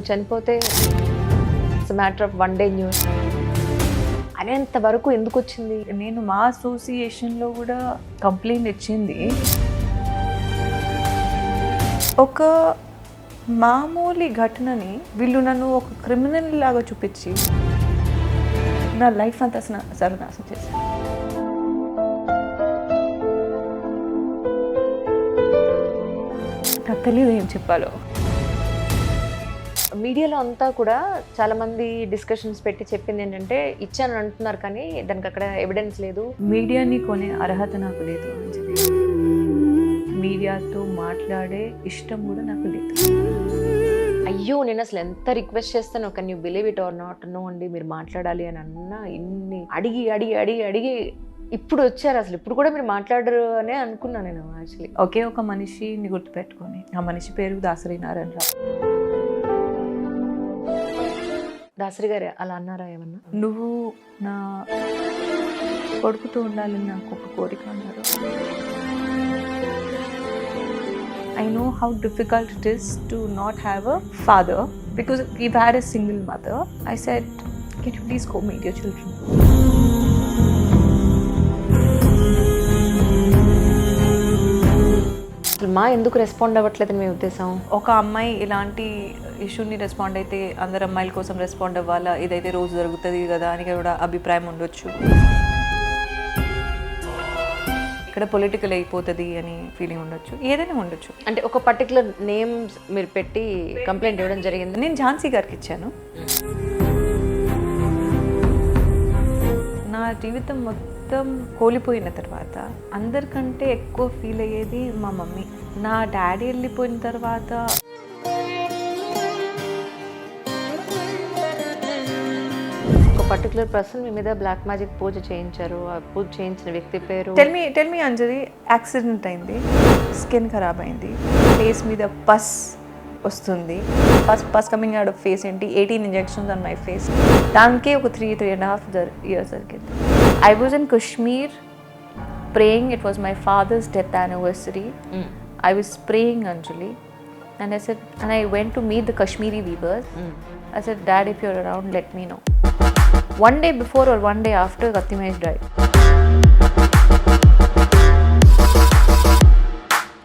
నువ్వు చనిపోతే it's matter of one day news అనేంత వరకు ఎందుకు వచ్చింది? నేను మా అసోసియేషన్లో కూడా కంప్లైంట్ ఇచ్చింది. ఒక మామూలు ఘటనని వీళ్ళు నన్ను ఒక క్రిమినల్ లాగా చూపించి నా లైఫ్ అంతా సర్వనాశనం చేశారు. నాకు తెలియదు ఏం చెప్పాలో. మీడియాలో అంతా కూడా చాలా మంది డిస్కషన్స్ పెట్టి చెప్పింది ఏంటంటే ఇచ్చాను అంటున్నారు కానీ దానికి అక్కడ ఎవిడెన్స్ లేదు. మీడియాని కొనే అర్హత నాకు లేదు. మీడియాతో మాట్లాడే ఇష్టం కూడా నాకు లేదు. అయ్యో నేను అసలు ఎంత రిక్వెస్ట్ చేస్తాను, can you believe it or not, no అండి మీరు మాట్లాడాలి అని అన్నా ఇన్ని అడిగి అడిగి అడిగి అడిగి ఇప్పుడు వచ్చారు. అసలు ఇప్పుడు కూడా మీరు మాట్లాడరు అనే అనుకున్నాను నేను యాక్చువల్లీ. ఒకే ఒక మనిషిని గుర్తుపెట్టుకొని, ఆ మనిషి పేరు దాసరి నారాయణరావు. దాసరి గారు అలా అన్నారా ఏమన్నా? నువ్వు నా కొడుకుతో ఉండాలని నాకు ఒక కోరిక అన్నారు. I know how difficult it is to not have a father because we've had a single mother. I said, can you please go meet your children? మా ఎందుకు రెస్పాండ్ అవ్వట్లేదు మీ ఉద్దేశం? ఒక అమ్మాయి ఇలాంటి ఇష్యూని రెస్పాండ్ అయితే అందరు అమ్మాయిల కోసం రెస్పాండ్ అవ్వాలా, ఇదైతే రోజు జరుగుతుంది కదా అని కూడా అభిప్రాయం ఉండొచ్చు. ఇక్కడ పొలిటికల్ అయిపోతుంది అని ఫీలింగ్ ఉండొచ్చు, ఏదైనా ఉండొచ్చు. అంటే ఒక పర్టికులర్ నేమ్స్ మీరు పెట్టి కంప్లైంట్ ఇవ్వడం జరిగింది. నేను ఝాన్సీ గారికి ఇచ్చాను. నా జీవితం మొత్తం కోల్పోయిన తర్వాత అందరికంటే ఎక్కువ ఫీల్ అయ్యేది మా మమ్మీ. నా డాడీ వెళ్ళిపోయిన తర్వాత ఒక పర్టికులర్ పర్సన్ మీ మీద బ్లాక్ మ్యాజిక్ పూజ చేయించారు. ఆ పూజ చేయించిన వ్యక్తి పేరు? టెల్ మీ అంజలి. యాక్సిడెంట్ అయింది, స్కిన్ ఖరాబ్ అయింది, ఫేస్ మీద పస్ వస్తుంది. పస్ కమింగ్ అవుట్ ఆఫ్ ఫేస్ ఏంటి, 18 ఇంజెక్షన్స్ ఆన్ మై ఫేస్. దానికి ఒక 3.5 years జరిగింది. I was in Kashmir praying. It was my father's death anniversary. I was praying, Anjali, and I said, and I went to meet the Kashmiri weavers. I said, Dad, if you're around, let me know. One day before or one day after, Kathimesh died.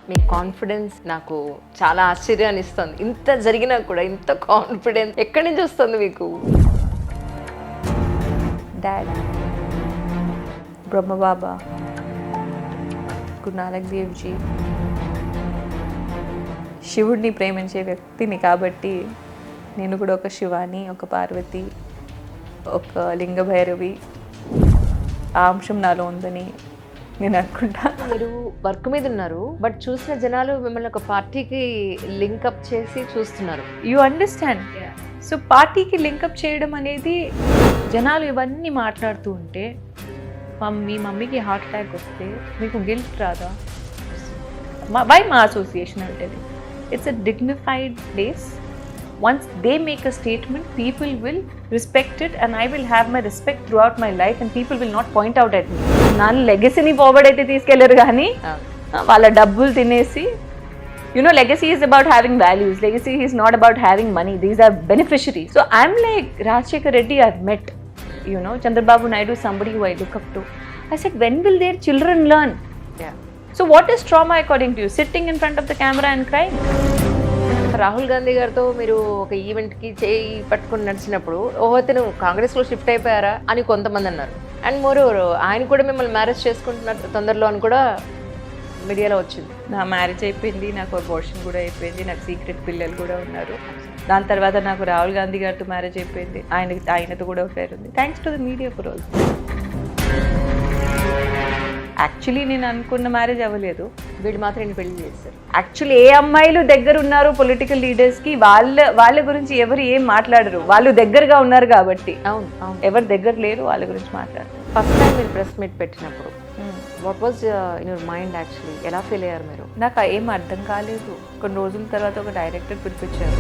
Me confidence నాకు చాలా ఆశ్చర్యాన్ని ఇస్తుంది. ఇంత జరిగినా కూడా ఇంత confidence ఎక్కడి నుంచి వస్తుంది మీకు? డాడ్, బ్రహ్మబాబా, గురునానక్ దేవ్జీ, శివుడిని ప్రేమించే వ్యక్తిని కాబట్టి నేను కూడా ఒక శివాని, ఒక పార్వతి, ఒక లింగభైరవి ఆ అంశం నాలో ఉందని నేను అనుకుంటా. మీరు వర్క్ మీద ఉన్నారు, బట్ చూసిన జనాలు మిమ్మల్ని ఒక పార్టీకి లింకప్ చేసి చూస్తున్నారు. You understand? సో పార్టీకి లింకప్ చేయడం అనేది, జనాలు ఇవన్నీ మాట్లాడుతూ ఉంటే మీ మమ్మీకి హార్ట్ అటాక్ వస్తే మీకు గిల్ట్ రాదా? వై మా అసోసియేషన్ అంటే it's a dignified place. Once they make a statement, people will respect it and I will have my respect throughout my life and people will not point out at me. నా లెగసీని forward అయితే తీసుకెళ్లరు కానీ వాళ్ళ డబ్బులు తినేసి, legacy is about having values. Legacy is not about having money. These are beneficiaries. So I'm like Rajshekhar Reddy I've met. Chandrababu Naidu is somebody who I look up to. I said, when will their children learn? Yeah. So what is trauma according to you? Sitting in front of the camera and crying? Rahul Gandhi గారితో మీరు ఒక ఈవెంట్కి చేయి పట్టుకుని నడిచినప్పుడు ఓహోతను కాంగ్రెస్లో shift అయిపోయారా అని కొంతమంది అన్నారు. అండ్ మోరోవర్ ఆయన కూడా మిమ్మల్ని మ్యారేజ్ చేసుకుంటున్నారు తొందరలో అని కూడా మీడియాలో వచ్చింది. నా మ్యారేజ్ అయిపోయింది, నాకు అబార్షన్ కూడా అయిపోయింది, నాకు సీక్రెట్ పిల్లలు కూడా ఉన్నారు. దాని తర్వాత నాకు రాహుల్ గాంధీ గారితో మ్యారేజ్ అయిపోయింది, ఆయనతో కూడా అఫైర్ ఉంది. Thanks to the media for all. Actually నేను అనుకున్న మ్యారేజ్ అవ్వలేదు, వీళ్ళు మాత్రం నేను పెళ్లి చేస్తారు. యాక్చువల్లీ ఏ అమ్మాయిలు దగ్గర ఉన్నారు పొలిటికల్ లీడర్స్కి, వాళ్ళ గురించి ఎవరు ఏం మాట్లాడరు, వాళ్ళు దగ్గరగా ఉన్నారు కాబట్టి. అవును అవును, ఎవరు దగ్గర లేరు వాళ్ళ గురించి మాట్లాడరు. ఫస్ట్ టైం మీరు ప్రెస్ మీట్ పెట్టినప్పుడు what was in your mind actually? ఎలా ఫీల్ అయ్యారు మీరు? నాకు ఏం అర్థం కాలేదు. కొన్ని రోజుల తర్వాత ఒక డైరెక్టర్ పిలిపించారు.